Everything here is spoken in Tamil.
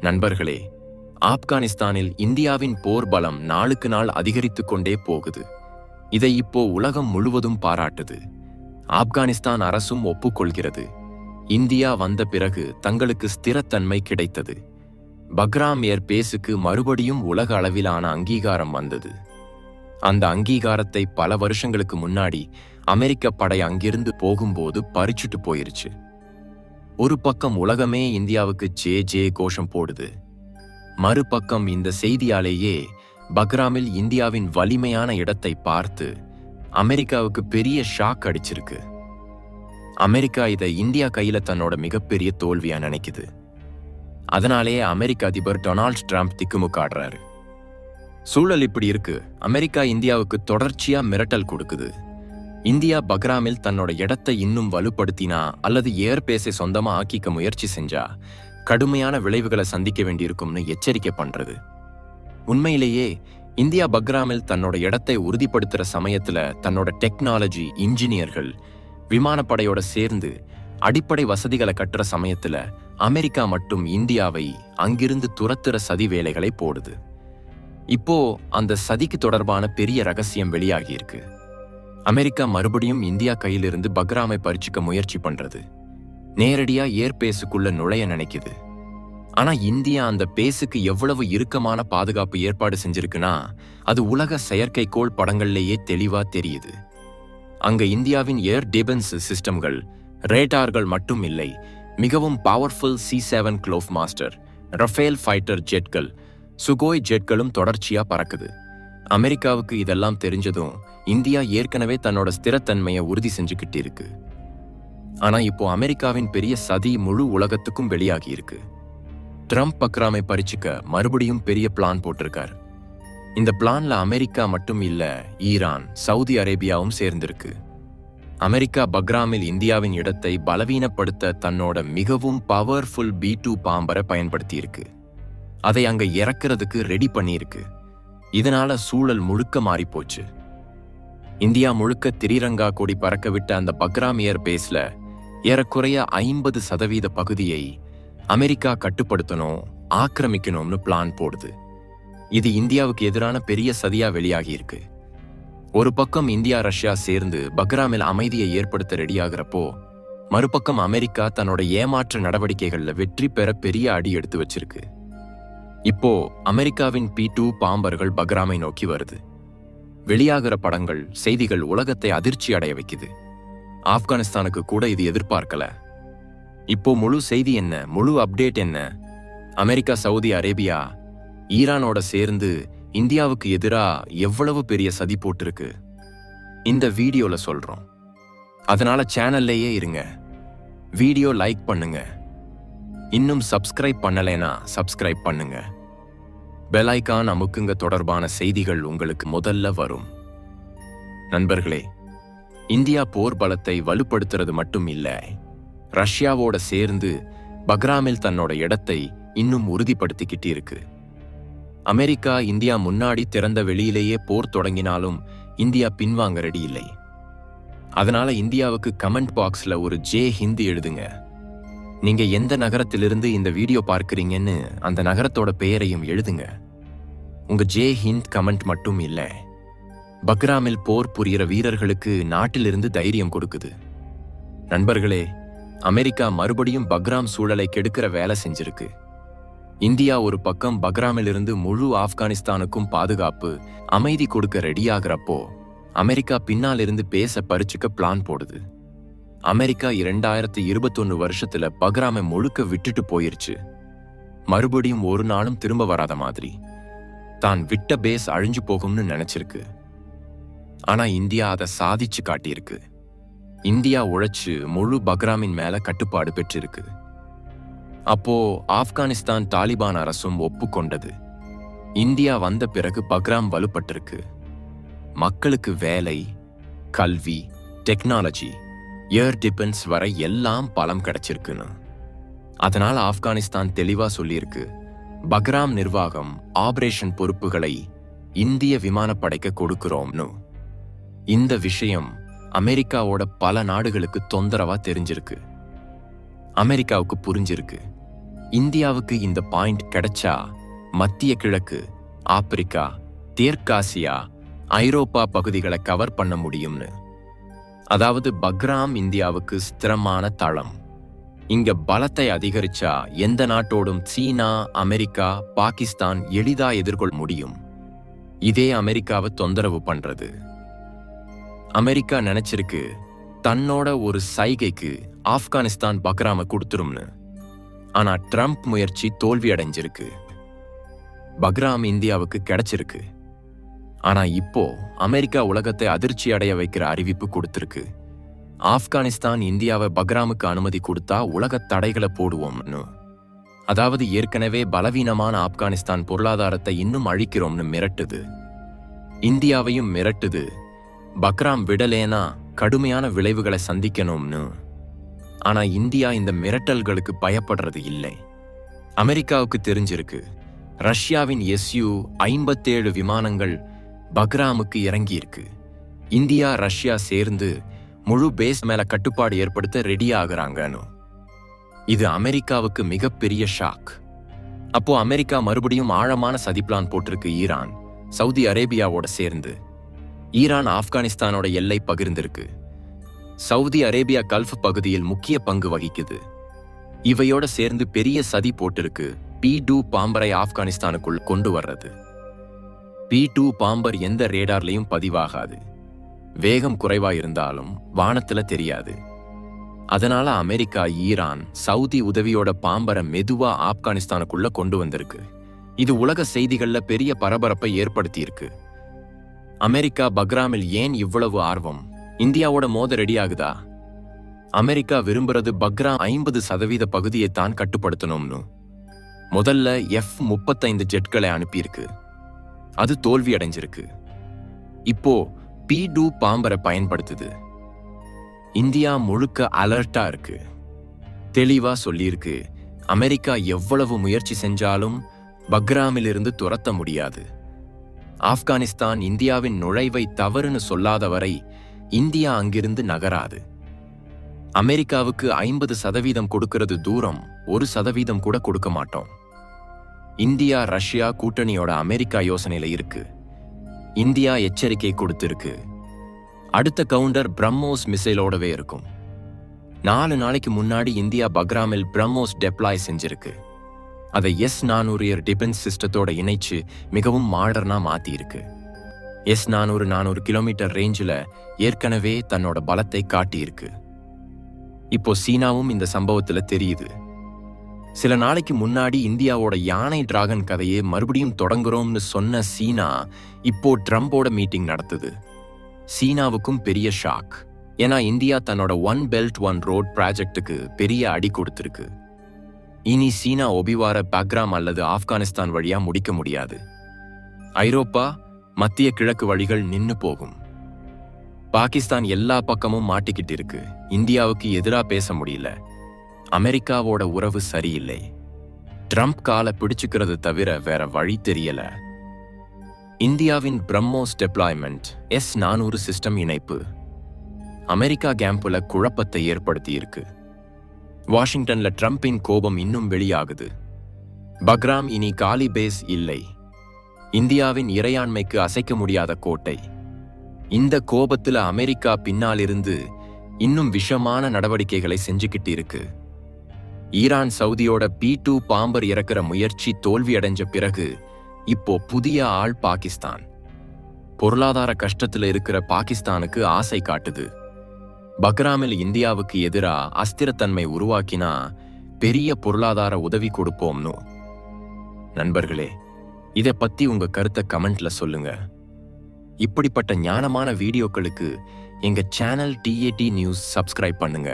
நண்பர்களே, ஆப்கானிஸ்தானில் இந்தியாவின் போர் பலம் நாளுக்கு நாள் அதிகரித்துக் கொண்டே போகுது. இதை இப்போ உலகம் முழுவதும் பாராட்டுது. ஆப்கானிஸ்தான் அரசும் ஒப்புக்கொள்கிறது. இந்தியா வந்த பிறகு தங்களுக்கு ஸ்திரத்தன்மை கிடைத்தது. பக்ராம் ஏர் பேஸுக்கு மறுபடியும் உலக அளவிலான அங்கீகாரம் வந்தது. அந்த அங்கீகாரத்தை பல வருஷங்களுக்கு முன்னாடி அமெரிக்க படை அங்கிருந்து போகும்போது பறிச்சுட்டு போயிருச்சு. ஒரு பக்கம் உலகமே இந்தியாவுக்கு ஜே ஜே கோஷம் போடுது. மறுபக்கம் இந்த செய்தியாலேயே பக்ராமில் இந்தியாவின் வலிமையான இடத்தை பார்த்து அமெரிக்காவுக்கு பெரிய ஷாக் அடிச்சிருக்கு. அமெரிக்கா இதை இந்தியா கையில தன்னோட மிகப்பெரிய தோல்வியா நினைக்குது. அதனாலேயே அமெரிக்க அதிபர் டொனால்ட் ட்ரம்ப் திக்குமுக்காடுறாரு. சூழல் இப்படி இருக்கு. அமெரிக்கா இந்தியாவுக்கு தொடர்ச்சியா மிரட்டல் கொடுக்குது. இந்தியா பக்ராமில் தன்னோட இடத்தை இன்னும் வலுப்படுத்தினா அல்லது ஏர்பேஸை சொந்தமா ஆக்கிக்க முயற்சி செஞ்சா கடுமையான விளைவுகளை சந்திக்க வேண்டியிருக்கும்னு எச்சரிக்கை பண்றது. உண்மையிலேயே இந்தியா பக்ராமில் தன்னோட இடத்தை உறுதிப்படுத்துற சமயத்துல தன்னோட டெக்னாலஜி, இன்ஜினியர்கள், விமானப்படையோட சேர்ந்து அடிப்படை வசதிகளை கட்டுற சமயத்துல அமெரிக்கா மட்டும் இந்தியாவை அங்கிருந்து துரத்துற சதி வேலைகளை போடுது. இப்போ அந்த சதிக்கு தொடர்பான பெரிய ரகசியம் வெளியாகி இருக்கு. அமெரிக்கா மறுபடியும் இந்தியா கையிலிருந்து பக்ராமை பறிச்சுக்க முயற்சி பண்றது. நேரடியா ஏர்பேஸுக்குள்ள நுழைய நினைக்குது. ஆனா இந்தியா அந்த பேஸுக்கு எவ்வளவு இறுக்கமான பாதுகாப்பு ஏற்பாடு செஞ்சிருக்குன்னா அது உலக செயற்கைக்கோள் படங்கள்லேயே தெளிவா தெரியுது. அங்க இந்தியாவின் ஏர் டிஃபென்ஸ் சிஸ்டம்கள், ரேடார்கள் மட்டும் இல்லை, மிகவும் powerful C-7 Globemaster, Rafale fighter ஜெட்கள், சுகோய் ஜெட்களும் தொடர்ச்சியா பறக்குது. அமெரிக்காவுக்கு இதெல்லாம் தெரிஞ்சதும் இந்தியா ஏற்கனவே தன்னோட ஸ்திரத்தன்மையை உறுதி செஞ்சுக்கிட்டு இருக்கு. ஆனா இப்போ அமெரிக்காவின் பெரிய சதி முழு உலகத்துக்கும் வெளியாகி இருக்கு. ட்ரம்ப் பக்ராமை பறிச்சுக்க மறுபடியும் பெரிய பிளான் போட்டிருக்கார். இந்த பிளான்ல அமெரிக்கா மட்டும் இல்ல, ஈரான், சவுதி அரேபியாவும் சேர்ந்திருக்கு. அமெரிக்கா பக்ராமில் இந்தியாவின் இடத்தை பலவீனப்படுத்த தன்னோட மிகவும் பவர்ஃபுல் B-2 பாம்பரை பயன்படுத்தி இருக்கு. அதை அங்க இறக்குறதுக்கு ரெடி பண்ணியிருக்கு. இதனால சூழல் முழுக்க மாறிப்போச்சு. இந்தியா முழுக்க திரிரங்கா கொடி பறக்க விட்ட அந்த பக்ராம் ஏர் பேஸ்ல ஏறக்குறைய 50% பகுதியை அமெரிக்கா கட்டுப்படுத்தணும், ஆக்கிரமிக்கணும்னு பிளான் போடுது. இது இந்தியாவுக்கு எதிரான பெரிய சதியா வெளியாகி இருக்கு. ஒரு பக்கம் இந்தியா, ரஷ்யா சேர்ந்து பக்ராமில் அமைதியை ஏற்படுத்த ரெடியாகிறப்போ, மறுபக்கம் அமெரிக்கா தன்னோட ஏமாற்ற நடவடிக்கைகள்ல வெற்றி பெற பெரிய அடி எடுத்து வச்சிருக்கு. இப்போ அமெரிக்காவின் P-2 பாம்பர்கள் பக்ராமை நோக்கி வருது. வெளியாகிற படங்கள், செய்திகள் உலகத்தை அதிர்ச்சி அடைய வைக்குது. ஆப்கானிஸ்தானுக்கு கூட இது எதிர்பார்க்கல. இப்போ முழு செய்தி என்ன, முழு அப்டேட் என்ன? அமெரிக்கா, சவுதி அரேபியா, ஈரானோட சேர்ந்து இந்தியாவுக்கு எதிரா எவ்வளவு பெரிய சதி போட்டிருக்கு இந்த வீடியோல சொல்றோம். அதனால சேனல்லையே இருங்க, வீடியோ லைக் பண்ணுங்க, இன்னும் சப்ஸ்கிரைப் பண்ணலைனா சப்ஸ்கிரைப் பண்ணுங்க, பெல் ஐகான் அமுக்குங்க. தொடர்பான செய்திகள் உங்களுக்கு முதல்ல வரும். நண்பர்களே, இந்தியா போர் பலத்தை வலுப்படுத்துறது மட்டும் இல்ல, ரஷ்யாவோட சேர்ந்து பக்ராமில் தன்னோட இடத்தை இன்னும் உறுதிப்படுத்திக்கிட்டு இருக்கு. அமெரிக்கா, இந்தியா முன்னாடி திறந்த வெளியிலேயே போர் தொடங்கினாலும் இந்தியா பின்வாங்க ரெடி இல்லை. அதனால இந்தியாவுக்கு கமெண்ட் பாக்ஸ்ல ஒரு ஜெய் ஹிந்த் எழுதுங்க. நீங்க எந்த நகரத்திலிருந்து இந்த வீடியோ பார்க்கறீங்கன்னு அந்த நகரத்தோட பெயரையும் எழுதுங்க. உங்க ஜெய் ஹிந்த் கமெண்ட் மட்டும் இல்ல, பக்ராமில் போர் புரிகிற வீரர்களுக்கு நாட்டிலிருந்து தைரியம் கொடுக்குது. நண்பர்களே, அமெரிக்கா மறுபடியும் பக்ராம் சூழலை கெடுக்கிற வேலை செஞ்சிருக்கு. இந்தியா ஒரு பக்கம் பக்ராமிலிருந்து முழு ஆப்கானிஸ்தானுக்கும் பாதுகாப்பு, அமைதி கொடுக்க ரெடியாகிறப்போ, அமெரிக்கா பின்னால் இருந்து பேச பறிச்சுக்க பிளான் போடுது. அமெரிக்கா 2021 வருஷத்துல பக்ராமை முழுக்க விட்டுட்டு போயிருச்சு. மறுபடியும் ஒரு நாளும் திரும்ப வராத மாதிரி தான் விட்ட பேஸ் அழிஞ்சு போகும்னு நினைச்சிருக்கு. ஆனா இந்தியா அதை சாதிச்சு காட்டியிருக்கு. இந்தியா உழைச்சு முழு பக்ராமின் மேல கட்டுப்பாடு பெற்றிருக்கு. அப்போ ஆப்கானிஸ்தான் தாலிபான் அரசும் ஒப்புக்கொண்டது. இந்தியா வந்த பிறகு பக்ராம் வலுப்பட்டிருக்கு. மக்களுக்கு வேலை, கல்வி, டெக்னாலஜி, ஏர் டிஃபென்ஸ் வரை எல்லாம் பலம் கிடைச்சிருக்குன்னு. அதனால ஆப்கானிஸ்தான் தெளிவா சொல்லியிருக்கு, பக்ராம் நிர்வாகம், ஆபரேஷன் பொறுப்புகளை இந்திய விமானப்படைக்கு கொடுக்கிறோம்னு. இந்த விஷயம் அமெரிக்காவோட பல நாடுகளுக்கு தொந்தரவா தெரிஞ்சிருக்கு. அமெரிக்காவுக்கு புரிஞ்சிருக்கு, இந்தியாவுக்கு இந்த பாயிண்ட் கிடைச்சா மத்திய கிழக்கு, ஆப்பிரிக்கா, தெற்காசியா, ஐரோப்பா பகுதிகளை கவர் பண்ண முடியும்னு. அதாவது பக்ராம் இந்தியாவுக்கு ஸ்திரமான தளம். இங்க பலத்தை அதிகரிச்சா எந்த நாட்டோடும் சீனா, அமெரிக்கா, பாகிஸ்தான் எளிதா எதிர்கொள்ள முடியும். இதே அமெரிக்காவை தொந்தரவு பண்றது. அமெரிக்கா நினைச்சிருக்கு தன்னோட ஒரு சைகைக்கு ஆப்கானிஸ்தான் பக்ராம கொடுத்துரும்னு. ஆனா ட்ரம்ப் முயற்சி தோல்வி அடைஞ்சிருக்கு. பக்ராம் இந்தியாவுக்கு கிடைச்சிருக்கு. ஆனா இப்போ அமெரிக்கா உலகத்தை அதிர்ச்சி அடைய வைக்கிற அறிவிப்பு கொடுத்திருக்கு. ஆப்கானிஸ்தான் இந்தியாவை பக்ராமுக்கு அனுமதி கொடுத்தா உலக தடைகளை போடுவோம்னு. அதாவது ஏற்கனவே பலவீனமான ஆப்கானிஸ்தான் பொருளாதாரத்தை இன்னும் அழிக்கிறோம்னு மிரட்டுது. இந்தியாவையும் மிரட்டுது. பக்ராம் விடலேனா கடுமையான விளைவுகளை சந்திக்கணும்னு. ஆனா இந்தியா இந்த மிரட்டல்களுக்கு பயப்படுறது இல்லை. அமெரிக்காவுக்கு தெரிஞ்சிருக்கு ரஷ்யாவின் Su-57 விமானங்கள் பக்ராமுக்கு இறங்கியிருக்கு. இந்தியா, ரஷ்யா சேர்ந்து முழு பேஸ் மேல கட்டுப்பாடு ஏற்படுத்த ரெடி ஆகுறாங்கன்னு. இது அமெரிக்காவுக்கு மிகப்பெரிய ஷாக். அப்போ அமெரிக்கா மறுபடியும் ஆழமான சதி பிளான் போட்டிருக்கு. ஈரான், சவுதி அரேபியாவோட சேர்ந்து. ஈரான் ஆப்கானிஸ்தானோட எல்லை பகிர்ந்திருக்கு. சவுதி அரேபியா கல்ஃப் பகுதியில் முக்கிய பங்கு வகிக்குது. இவையோட சேர்ந்து பெரிய சதி போட்டிருக்கு. P-2 பாம்பரை ஆப்கானிஸ்தானுக்குள் கொண்டு வர்றது. P-2 பாம்பர் எந்த ரேடார்லையும் பதிவாகாது. வேகம் குறைவா இருந்தாலும் வானத்துல தெரியாது. அதனால அமெரிக்கா, ஈரான், சவுதி உதவியோட பாம்பரை மெதுவா ஆப்கானிஸ்தானுக்குள்ள கொண்டு வந்திருக்கு. இது உலக செய்திகள்ல பெரிய பரபரப்பை ஏற்படுத்தியிருக்கு. அமெரிக்கா பக்ராமில் ஏன் இவ்வளவு ஆர்வம்? இந்தியாவோட மோத ரெடியாகுதா? அமெரிக்கா விரும்புறது பக்ராம் 50% பகுதியை தான் கட்டுப்படுத்தணும்னு. முதல்ல F-35 ஜெட்களை அனுப்பியிருக்கு. அது தோல்வி அடைஞ்சிருக்கு. இப்போ P-2 பாம்பரை பயன்படுத்துது. இந்தியா முழுக்க அலர்ட்டா இருக்கு. தெளிவா சொல்லியிருக்கு, அமெரிக்கா எவ்வளவு முயற்சி செஞ்சாலும் பக்ராமிலிருந்து துரத்த முடியாது. ஆப்கானிஸ்தான் இந்தியாவின் நுழைவை தவறுன்னு சொல்லாத வரை இந்தியா அங்கிருந்து நகராது. அமெரிக்காவுக்கு 50% கொடுக்கிறது தூரம், 1% கூட கொடுக்க மாட்டோம். இந்தியா, ரஷ்யா கூட்டணியோட அமெரிக்கா யோசனையில இருக்கு. இந்தியா எச்சரிக்கை கொடுத்திருக்கு. அடுத்த கவுண்டர் பிரம்மோஸ் மிசைலோடவே இருக்கும். 4 நாளைக்கு முன்னாடி இந்தியா பக்ராமில் பிரம்மோஸ் டெப்ளாய் செஞ்சிருக்கு. அதை S-400 டிஃபென்ஸ் சிஸ்டத்தோட இணைச்சு மிகவும் மாடர்னா மாத்தியிருக்கு. S-400 400 கிலோமீட்டர் ரேஞ்சில் ஏற்கனவே தன்னோட பலத்தை காட்டியிருக்கு. இப்போ சீனாவும் இந்த சம்பவத்துல தெரியுது. சில நாளைக்கு முன்னாடி இந்தியாவோட யானை டிராகன் கதையை மறுபடியும் தொடங்குறோம்னு சொன்ன சீனா இப்போ ட்ரம்போட மீட்டிங் நடத்துது. சீனாவுக்கும் பெரிய ஷாக். ஏன்னா இந்தியா தன்னோட ஒன் பெல்ட் ஒன் ரோட் ப்ராஜெக்டுக்கு பெரிய அடி கொடுத்திருக்கு. இனி சீனா ஒபிவார பக்ராம் அல்லது ஆப்கானிஸ்தான் வழியா முடிக்க முடியாது. ஐரோப்பா, மத்திய கிழக்கு வழிகள் நின்னு போகும். பாகிஸ்தான் எல்லா பக்கமும் மாட்டிக்கிட்டு இருக்கு. இந்தியாவுக்கு எதிரா பேச முடியல. அமெரிக்காவோட உறவு சரியில்லை. ட்ரம்ப் காலை பிடிச்சுக்கிறது தவிர வேற வழி தெரியல. இந்தியாவின் பிரம்மோஸ் டெப்ளாய்மெண்ட், S-400 சிஸ்டம் இணைப்பு அமெரிக்கா கேம்புல குழப்பத்தை ஏற்படுத்தியிருக்கு. வாஷிங்டன்ல ட்ரம்பின் கோபம் இன்னும் வெளியாகுது. பக்ராம் இனி காலி பேஸ் இல்லை. இந்தியாவின் இறையாண்மைக்கு அசைக்க முடியாத கோட்டை. இந்த கோபத்துல அமெரிக்கா பின்னாலிருந்து இன்னும் விஷமான நடவடிக்கைகளை செஞ்சுக்கிட்டு இருக்கு. ஈரான், சவுதியோட P-2 பாம்பர் இறக்குற முயற்சி தோல்வி அடைஞ்ச பிறகு இப்போ புதிய ஆள் பாகிஸ்தான். பொருளாதார கஷ்டத்துல இருக்கிற பாகிஸ்தானுக்கு ஆசை காட்டுது. பக்ராமில் இந்தியாவுக்கு எதிரா அஸ்திரத்தன்மை உருவாக்கினா பெரிய பொருளாதார உதவி கொடுப்போம்னு. நண்பர்களே, இதை பத்தி உங்க கருத்தை கமெண்ட்ல சொல்லுங்க. இப்படிப்பட்ட ஞானமான வீடியோக்களுக்கு எங்க சேனல் TAT நியூஸ் சப்ஸ்கிரைப் பண்ணுங்க.